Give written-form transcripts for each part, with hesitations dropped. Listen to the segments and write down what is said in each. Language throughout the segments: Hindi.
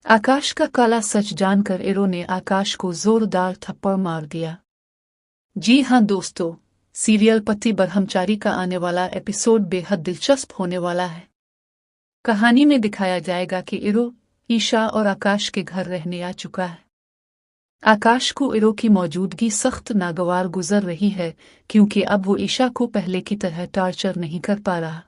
आकाश का काला सच जानकर इरो ने आकाश को जोरदार थप्पड़ मार दिया। जी हाँ दोस्तों, सीरियल पति ब्रह्मचारी का आने वाला एपिसोड बेहद दिलचस्प होने वाला है। कहानी में दिखाया जाएगा कि इरो ईशा और आकाश के घर रहने आ चुका है। आकाश को इरो की मौजूदगी सख्त नागवार गुजर रही है, क्योंकि अब वो ईशा को पहले की तरह टॉर्चर नहीं कर पा रहा।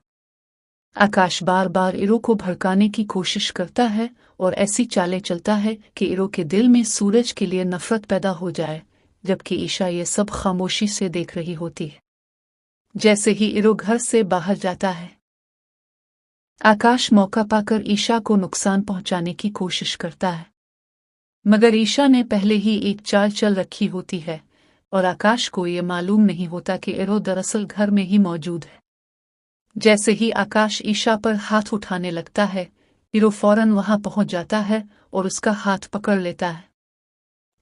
आकाश बार बार इरो को भड़काने की कोशिश करता है और ऐसी चालें चलता है कि इरो के दिल में सूरज के लिए नफरत पैदा हो जाए, जबकि ईशा ये सब खामोशी से देख रही होती है। जैसे ही इरो घर से बाहर जाता है, आकाश मौका पाकर ईशा को नुकसान पहुंचाने की कोशिश करता है, मगर ईशा ने पहले ही एक चाल चल रखी होती है और आकाश को ये मालूम नहीं होता कि इरो दरअसल घर में ही मौजूद है। जैसे ही आकाश ईशा पर हाथ उठाने लगता है, इरो फौरन वहां पहुंच जाता है और उसका हाथ पकड़ लेता है।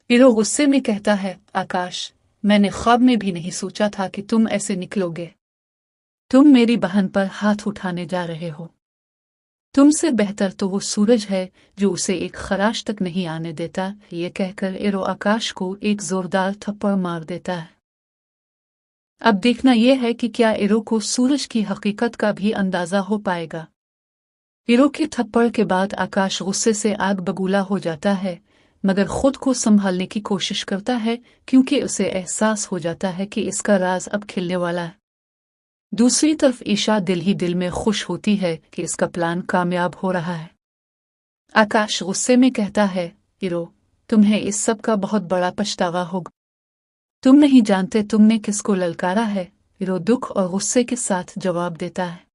इरो गुस्से में कहता है, आकाश, मैंने ख्वाब में भी नहीं सोचा था कि तुम ऐसे निकलोगे। तुम मेरी बहन पर हाथ उठाने जा रहे हो। तुमसे बेहतर तो वो सूरज है जो उसे एक खराश तक नहीं आने देता। ये कहकर इरो आकाश को एक जोरदार थप्पड़ मार देता है। अब देखना यह है कि क्या इरो को सूरज की हकीकत का भी अंदाजा हो पाएगा। इरो के थप्पड़ के बाद आकाश गुस्से से आग बबूला हो जाता है, मगर खुद को संभालने की कोशिश करता है, क्योंकि उसे एहसास हो जाता है कि इसका राज अब खिलने वाला है। दूसरी तरफ ईशा दिल ही दिल में खुश होती है कि इसका प्लान कामयाब हो रहा है। आकाश गुस्से में कहता है, इरो, तुम्हें इस सब का बहुत बड़ा पछतावा होगा। तुम नहीं जानते तुमने किसको ललकारा है। इरो दुख और गुस्से के साथ जवाब देता है,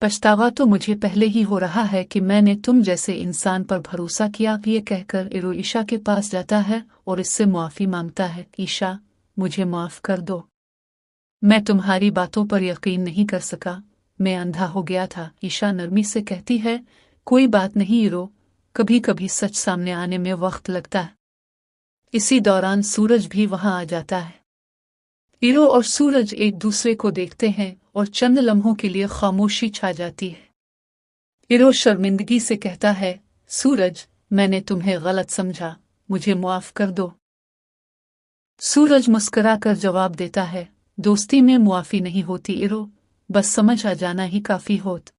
पछतावा तो मुझे पहले ही हो रहा है कि मैंने तुम जैसे इंसान पर भरोसा किया। ये कहकर इरो ईशा के पास जाता है और इससे मुआफी मांगता है। ईशा, मुझे माफ कर दो। मैं तुम्हारी बातों पर यकीन नहीं कर सका, मैं अंधा हो गया था। ईशा नरमी से कहती है, कोई बात नहीं इरो, कभी कभी सच सामने आने में वक्त लगता है। इसी दौरान सूरज भी वहां आ जाता है। इरो और सूरज एक दूसरे को देखते हैं और चंद लम्हों के लिए खामोशी छा जाती है। इरो शर्मिंदगी से कहता है, सूरज, मैंने तुम्हें गलत समझा, मुझे माफ कर दो। सूरज मुस्कुराकर जवाब देता है, दोस्ती में मुआफी नहीं होती इरो, बस समझ आ जाना ही काफी होत।